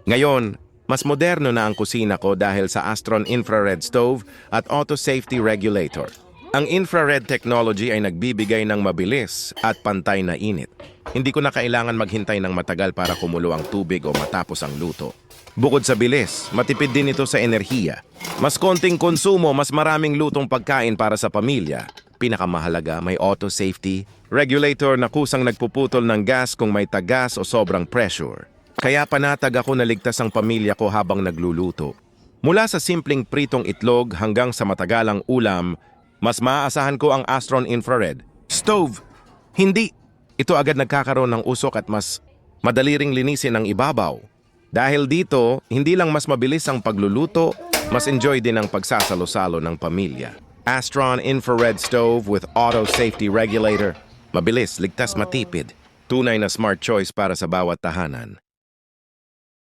Ngayon, mas moderno na ang kusina ko dahil sa Astron Infrared Stove at Auto Safety Regulator. Ang infrared technology ay nagbibigay ng mabilis at pantay na init. Hindi ko na kailangan maghintay ng matagal para kumulo ang tubig o matapos ang luto. Bukod sa bilis, matipid din ito sa enerhiya. Mas konting konsumo, mas maraming lutong pagkain para sa pamilya. Pinakamahalaga, may auto safety regulator na kusang nagpuputol ng gas kung may tagas o sobrang pressure. Kaya panatag ako na ligtas ang pamilya ko habang nagluluto. Mula sa simpleng pritong itlog hanggang sa matagalang ulam, mas maaasahan ko ang Astron Infrared Stove. Hindi. Ito agad nagkakaroon ng usok at mas madali ring linisin ang ibabaw. Dahil dito, hindi lang mas mabilis ang pagluluto, mas enjoy din ang pagsasalo-salo ng pamilya. Astron Infrared Stove with Auto Safety Regulator. Mabilis, ligtas, matipid. Tunay na smart choice para sa bawat tahanan.